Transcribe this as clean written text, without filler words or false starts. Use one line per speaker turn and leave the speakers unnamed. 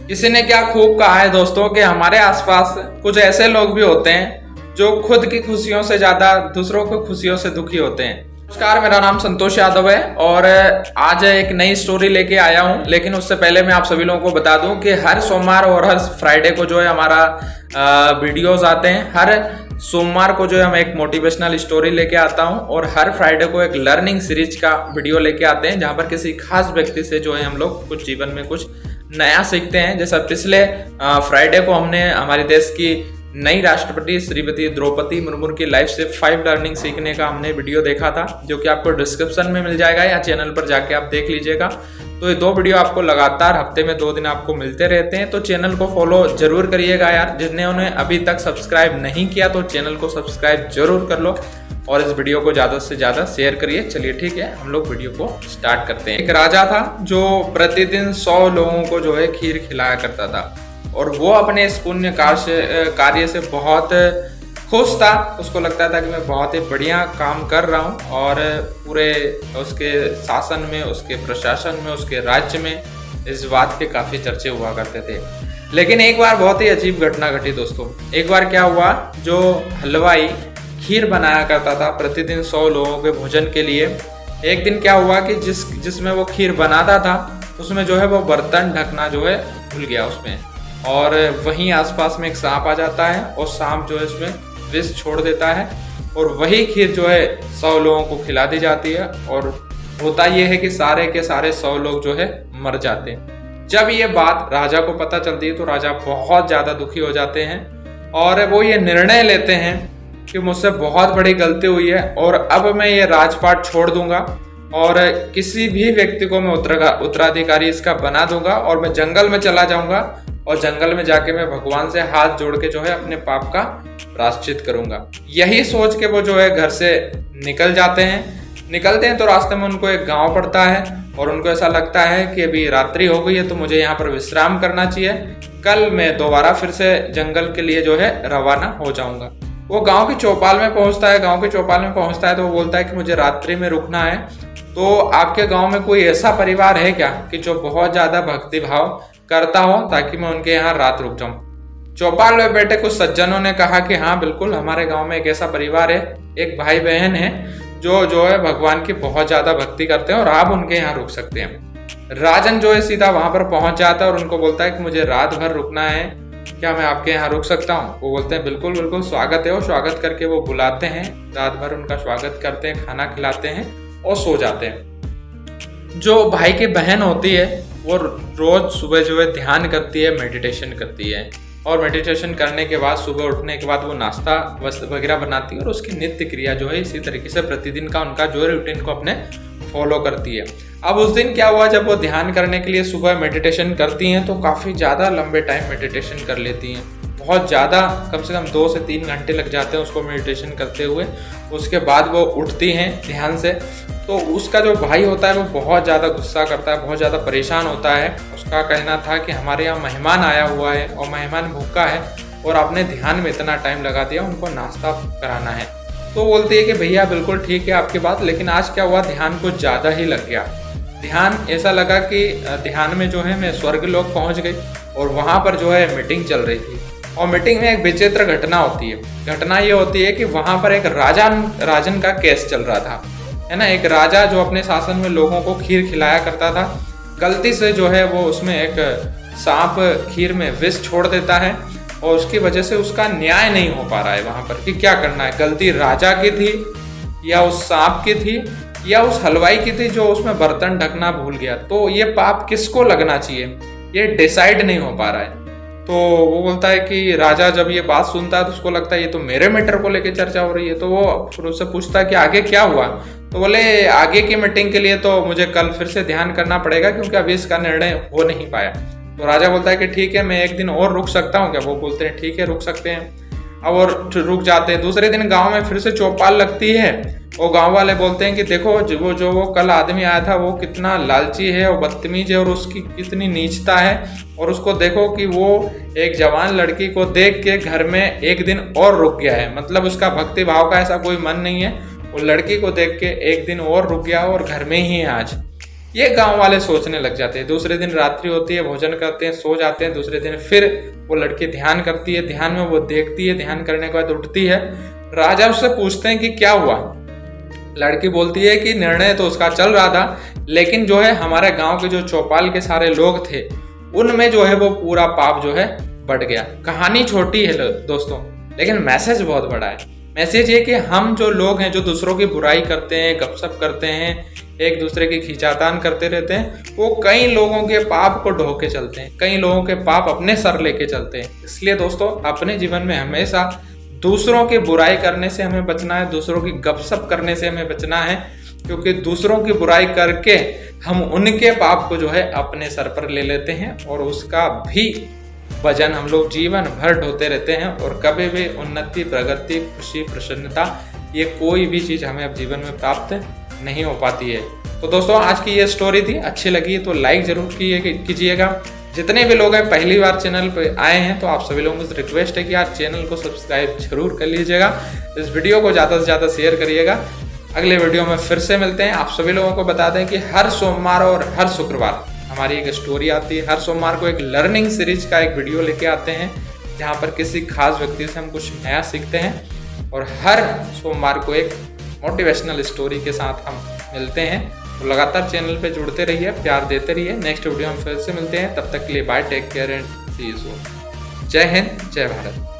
किसी ने क्या खूब कहा है दोस्तों कि हमारे आसपास कुछ ऐसे लोग भी होते हैं जो खुद की खुशियों से ज्यादा दूसरों की खुशियों से दुखी होते हैं। नमस्कार, मेरा नाम संतोष यादव है और आज एक नई स्टोरी लेके आया हूं। लेकिन उससे पहले मैं आप सभी लोगों को बता दूं कि हर सोमवार और हर फ्राइडे को जो है हमारा वीडियोस आते हैं। हर सोमवार को जो है हम एक मोटिवेशनल स्टोरी लेके आता हूं और हर फ्राइडे को एक लर्निंग सीरीज का वीडियो लेके आते हैं, जहां पर किसी खास व्यक्ति से जो है हम लोग कुछ जीवन में कुछ नया सीखते हैं। जैसा पिछले फ्राइडे को हमने हमारे देश की नई राष्ट्रपति श्रीमती द्रौपदी मुर्मू की लाइफ से 5 लर्निंग सीखने का हमने वीडियो देखा था, जो कि आपको डिस्क्रिप्शन में मिल जाएगा या चैनल पर जाके आप देख लीजिएगा। तो ये 2 वीडियो आपको लगातार हफ्ते में 2 दिन आपको मिलते रहते हैं। तो चैनल को फॉलो जरूर करिएगा यार। जिन्होंने अभी तक सब्सक्राइब नहीं किया तो चैनल को सब्सक्राइब जरूर कर लो और इस वीडियो को ज्यादा से ज्यादा शेयर करिए। चलिए ठीक है, हम लोग वीडियो को स्टार्ट करते हैं। एक राजा था जो प्रतिदिन 100 लोगों को जो है खीर खिलाया करता था और वो अपने इस पुण्य कार्य से बहुत खुश था। उसको लगता था कि मैं बहुत ही बढ़िया काम कर रहा हूँ और पूरे उसके शासन में, उसके प्रशासन में, उसके राज्य में इस बात के काफी चर्चे हुआ करते थे। लेकिन एक बार बहुत ही अजीब घटना घटी दोस्तों। एक बार क्या हुआ, जो हलवाई खीर बनाया करता था प्रतिदिन 100 लोगों के भोजन के लिए, एक दिन क्या हुआ कि जिसमें वो खीर बनाता था उसमें जो है वो बर्तन ढकना जो है भूल गया उसमें, और वहीं आसपास में एक सांप आ जाता है और सांप जो है इसमें विष छोड़ देता है और वही खीर जो है 100 लोगों को खिला दी जाती है। और होता यह है कि सारे के सारे 100 लोग जो है मर जाते हैं। जब ये बात राजा को पता चलती है तो राजा बहुत ज्यादा दुखी हो जाते हैं और वो ये निर्णय लेते हैं कि मुझसे बहुत बड़ी गलती हुई है और अब मैं ये राजपाट छोड़ दूंगा और किसी भी व्यक्ति को मैं उत्तराधिकारी इसका बना दूंगा और मैं जंगल में चला जाऊंगा और जंगल में जाके मैं भगवान से हाथ जोड़ के जो है अपने पाप का प्रायश्चित करूंगा। यही सोच के वो जो है घर से निकलते हैं तो रास्ते में उनको एक गांव पड़ता है और उनको ऐसा लगता है कि अभी रात्रि हो गई है तो मुझे यहाँ पर विश्राम करना चाहिए, कल मैं दोबारा फिर से जंगल के लिए जो है रवाना हो जाऊंगा। वो गांव की चौपाल में पहुंचता है तो वो बोलता है कि मुझे रात्रि में रुकना है, तो आपके गांव में कोई ऐसा परिवार है क्या कि जो बहुत ज्यादा भक्ति भाव करता हो ताकि मैं उनके यहाँ रात रुक जाऊं। चौपाल में बैठे कुछ सज्जनों ने कहा कि हाँ बिल्कुल, हमारे गांव में एक ऐसा परिवार है, एक भाई बहन है जो है भगवान की बहुत ज्यादा भक्ति करते हैं और आप उनके यहाँ रुक सकते हैं। राजन जो है सीधा वहां पर पहुंच जाता है और उनको बोलता है कि मुझे रात भर रुकना है, क्या मैं आपके यहाँ रुक सकता हूँ? वो बोलते हैं बिल्कुल बिल्कुल, स्वागत है। और स्वागत करके वो बुलाते हैं, रात भर उनका स्वागत करते हैं, खाना खिलाते हैं और सो जाते हैं। जो भाई की बहन होती है वो रोज सुबह जो है ध्यान करती है, मेडिटेशन करती है और मेडिटेशन करने के बाद सुबह उठने के बाद वो नाश्ता वगैरह बनाती है और उसकी नित्य क्रिया जो है इसी तरीके से प्रतिदिन का उनका जो है रूटीन को अपने फॉलो करती है। अब उस दिन क्या हुआ, जब वो ध्यान करने के लिए सुबह मेडिटेशन करती हैं तो काफ़ी ज़्यादा लंबे टाइम मेडिटेशन कर लेती हैं, बहुत ज़्यादा, कम से कम 2 से 3 घंटे लग जाते हैं उसको मेडिटेशन करते हुए। उसके बाद वो उठती हैं ध्यान से, तो उसका जो भाई होता है वो बहुत ज़्यादा गुस्सा करता है, बहुत ज़्यादा परेशान होता है। उसका कहना था कि हमारे यहाँ मेहमान आया हुआ है और मेहमान भूखा है और आपने ध्यान में इतना टाइम लगा दिया, उनको नाश्ता कराना है। तो बोलती है कि भैया बिल्कुल ठीक है आपकी बात, लेकिन आज क्या हुआ, ध्यान कुछ ज़्यादा ही लग गया। ध्यान ऐसा लगा कि ध्यान में जो है मैं स्वर्ग लोक पहुँच गई और वहाँ पर जो है मीटिंग चल रही थी और मीटिंग में एक विचित्र घटना होती है। घटना ये होती है कि वहाँ पर एक राजन का केस चल रहा था, है ना। एक राजा जो अपने शासन में लोगों को खीर खिलाया करता था, गलती से जो है वो उसमें एक सांप खीर में विष छोड़ देता है और उसकी वजह से उसका न्याय नहीं हो पा रहा है वहां पर कि क्या करना है, गलती राजा की थी या उस सांप की थी या उस हलवाई की थी जो उसमें बर्तन ढकना भूल गया। तो ये पाप किसको लगना चाहिए, ये डिसाइड नहीं हो पा रहा है। तो वो बोलता है कि राजा जब ये बात सुनता है तो उसको लगता है ये तो मेरे मैटर को लेके चर्चा हो रही है। तो वो फिर उससे पूछता है कि आगे क्या हुआ, तो बोले आगे की मीटिंग के लिए तो मुझे कल फिर से ध्यान करना पड़ेगा क्योंकि अभी इसका निर्णय हो नहीं पाया। तो राजा बोलता है कि ठीक है, मैं एक दिन और रुक सकता हूँ क्या? वो बोलते हैं ठीक है, रुक सकते हैं। अब और रुक जाते हैं। दूसरे दिन गांव में फिर से चौपाल लगती है और गांव वाले बोलते हैं कि देखो वो कल आदमी आया था वो कितना लालची है और बदतमीज है और उसकी कितनी नीचता है, और उसको देखो कि वो एक जवान लड़की को देख के घर में एक दिन और रुक गया है, मतलब उसका भक्ति भाव का ऐसा कोई मन नहीं है, वो लड़की को देख के एक दिन और रुक गया और घर में ही है आज। ये गांव वाले सोचने लग जाते हैं। दूसरे दिन रात्रि होती है, भोजन करते हैं, सो जाते हैं। दूसरे दिन फिर वो लड़की ध्यान करती है, ध्यान में वो देखती है, ध्यान करने के बाद उठती है। राजा उससे पूछते हैं कि क्या हुआ। लड़की बोलती है कि निर्णय तो उसका चल रहा था, लेकिन जो है हमारे गांव के जो चौपाल के सारे लोग थे उनमें जो है वो पूरा पाप जो है बढ़ गया। कहानी छोटी है दोस्तों, लेकिन मैसेज बहुत बड़ा है। मैसेज ये कि हम जो लोग हैं, जो दूसरों की बुराई करते हैं, गपशप करते हैं, एक दूसरे की खींचातान करते रहते हैं, वो कई लोगों के पाप को ढो के चलते हैं, कई लोगों के पाप अपने सर लेके चलते हैं। इसलिए दोस्तों अपने जीवन में हमेशा दूसरों की बुराई करने से हमें बचना है, दूसरों की गपशप करने से हमें बचना है, क्योंकि दूसरों की बुराई करके हम उनके पाप को जो है अपने सर पर ले लेते हैं और उसका भी वजन हम लोग जीवन भर ढोते रहते हैं और कभी भी उन्नति, प्रगति, खुशी, प्रसन्नता ये कोई भी चीज़ हमें अब जीवन में प्राप्त नहीं हो पाती है। तो दोस्तों आज की ये स्टोरी थी, अच्छी लगी तो लाइक जरूर कीजिएगा। जितने भी लोग हैं पहली बार चैनल पे आए हैं तो आप सभी लोगों से रिक्वेस्ट है कि आप चैनल को सब्सक्राइब जरूर कर लीजिएगा। इस वीडियो को ज़्यादा से ज़्यादा शेयर करिएगा। अगले वीडियो में फिर से मिलते हैं। आप सभी लोगों को बता दें कि हर सोमवार और हर शुक्रवार हमारी एक स्टोरी आती है। हर सोमवार को एक लर्निंग सीरीज का एक वीडियो लेके आते हैं जहाँ पर किसी खास व्यक्ति से हम कुछ नया सीखते हैं, और हर सोमवार को एक मोटिवेशनल स्टोरी के साथ हम मिलते हैं। तो लगातार चैनल पे जुड़ते रहिए, प्यार देते रहिए। नेक्स्ट वीडियो में फिर से मिलते हैं, तब तक के लिए bye, take care and see you soon. Jai Hind, जय भारत।